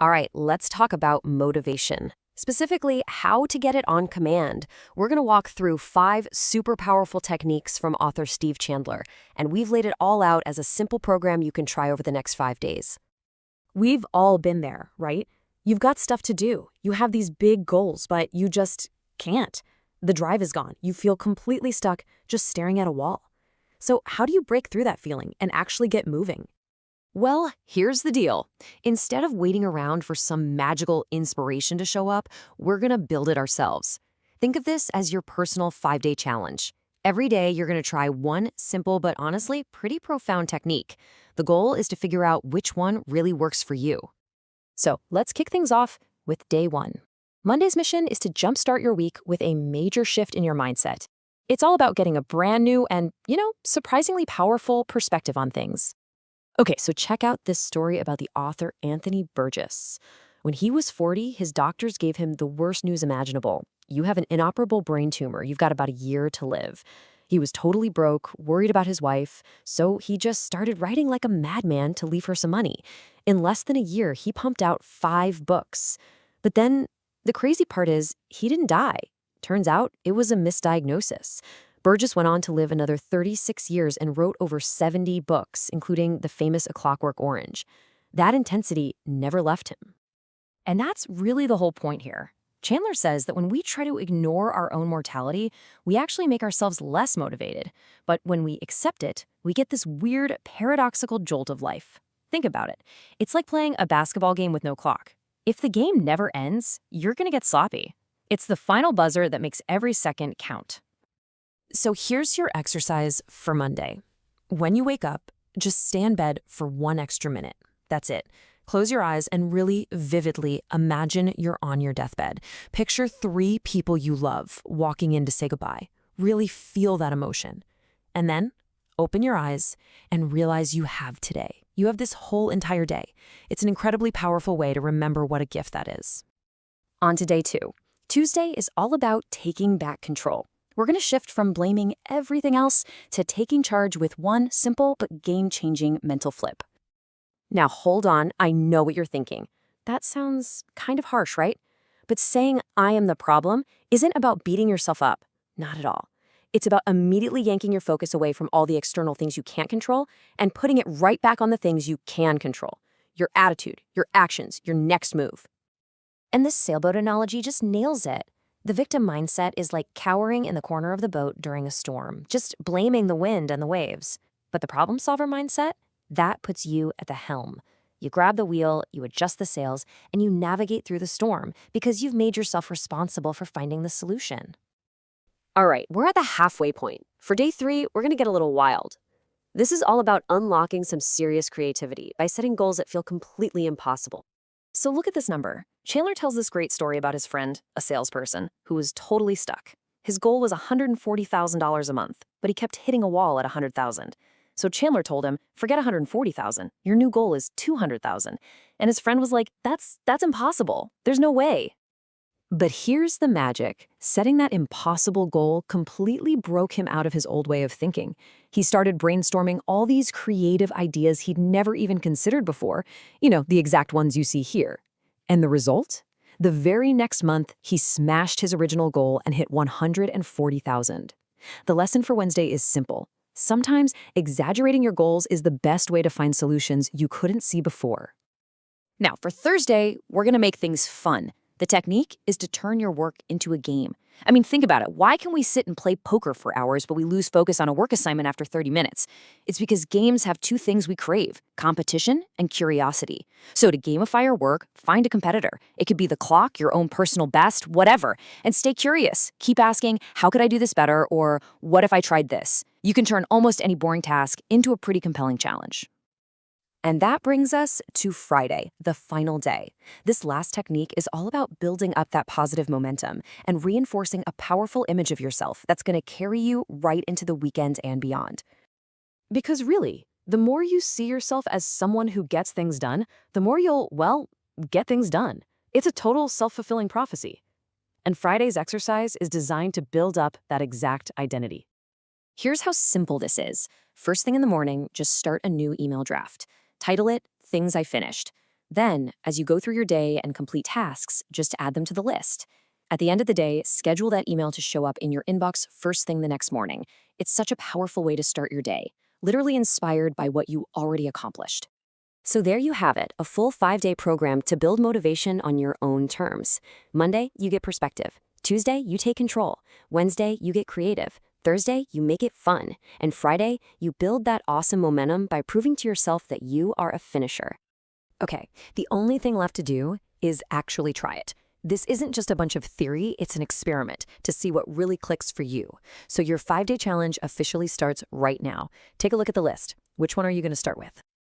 All right, let's talk about motivation. Specifically, how to get it on command. We're going to walk through 5 super powerful techniques from author Steve Chandler, and we've laid it all out as a simple program you can try over the next 5 days. We've all been there, right? You've got stuff to do. You have these big goals, but you just can't. The drive is gone. You feel completely stuck just staring at a wall. So how do you break through that feeling and actually get moving? Well, here's the deal. Instead of waiting around for some magical inspiration to show up, we're going to build it ourselves. Think of this as your personal 5-day challenge. Every day, you're going to try one simple but honestly pretty profound technique. The goal is to figure out which one really works for you. So let's kick things off with day 1. Monday's mission is to jumpstart your week with a major shift in your mindset. It's all about getting a brand new and, surprisingly powerful perspective on things. Okay, so check out this story about the author Anthony Burgess. When he was 40, his doctors gave him the worst news imaginable. You have an inoperable brain tumor. You've got about a year to live. He was totally broke, worried about his wife, so he just started writing like a madman to leave her some money. In less than a year, he pumped out 5 books. But then the crazy part is he didn't die. Turns out it was a misdiagnosis. Burgess went on to live another 36 years and wrote over 70 books, including the famous A Clockwork Orange. That intensity never left him. And that's really the whole point here. Chandler says that when we try to ignore our own mortality, we actually make ourselves less motivated. But when we accept it, we get this weird, paradoxical jolt of life. Think about it. It's like playing a basketball game with no clock. If the game never ends, you're going to get sloppy. It's the final buzzer that makes every second count. So here's your exercise for Monday. When you wake up, just stay in bed for 1 extra minute. That's it. Close your eyes and really vividly imagine you're on your deathbed. Picture 3 people you love walking in to say goodbye. Really feel that emotion. And then open your eyes and realize you have today. You have this whole entire day. It's an incredibly powerful way to remember what a gift that is. On to day 2. Tuesday is all about taking back control. We're going to shift from blaming everything else to taking charge with one simple but game-changing mental flip. Now hold on, I know what you're thinking. That sounds kind of harsh, right? But saying I am the problem isn't about beating yourself up. Not at all. It's about immediately yanking your focus away from all the external things you can't control and putting it right back on the things you can control. Your attitude, your actions, your next move. And this sailboat analogy just nails it. The victim mindset is like cowering in the corner of the boat during a storm, just blaming the wind and the waves. But the problem solver mindset, that puts you at the helm. You grab the wheel, you adjust the sails, and you navigate through the storm because you've made yourself responsible for finding the solution. All right, we're at the halfway point. For day 3, we're going to get a little wild. This is all about unlocking some serious creativity by setting goals that feel completely impossible. So look at this number. Chandler tells this great story about his friend, a salesperson, who was totally stuck. His goal was $140,000 a month, but he kept hitting a wall at $100,000. So Chandler told him, forget $140,000. Your new goal is $200,000. And his friend was like, that's impossible. There's no way. But here's the magic. Setting that impossible goal completely broke him out of his old way of thinking. He started brainstorming all these creative ideas he'd never even considered before, the exact ones you see here. And the result? The very next month, he smashed his original goal and hit $140,000. The lesson for Wednesday is simple. Sometimes exaggerating your goals is the best way to find solutions you couldn't see before. Now, for Thursday, we're going to make things fun. The technique is to turn your work into a game. I mean, think about it. Why can we sit and play poker for hours, but we lose focus on a work assignment after 30 minutes? It's because games have 2 things we crave: competition and curiosity. So to gamify your work, find a competitor. It could be the clock, your own personal best, whatever. And stay curious. Keep asking, how could I do this better? Or what if I tried this? You can turn almost any boring task into a pretty compelling challenge. And that brings us to Friday, the final day. This last technique is all about building up that positive momentum and reinforcing a powerful image of yourself that's going to carry you right into the weekend and beyond. Because really, the more you see yourself as someone who gets things done, the more you'll, get things done. It's a total self-fulfilling prophecy. And Friday's exercise is designed to build up that exact identity. Here's how simple this is. First thing in the morning, just start a new email draft. Title it Things I Finished. Then, as you go through your day and complete tasks, just add them to the list. At the end of the day, schedule that email to show up in your inbox first thing the next morning. It's such a powerful way to start your day, literally inspired by what you already accomplished. So there you have it, a full 5-day program to build motivation on your own terms. Monday, you get perspective. Tuesday, you take control. Wednesday, you get creative. Thursday, you make it fun. And Friday, you build that awesome momentum by proving to yourself that you are a finisher. Okay, the only thing left to do is actually try it. This isn't just a bunch of theory, it's an experiment to see what really clicks for you. So your 5-day challenge officially starts right now. Take a look at the list. Which one are you going to start with?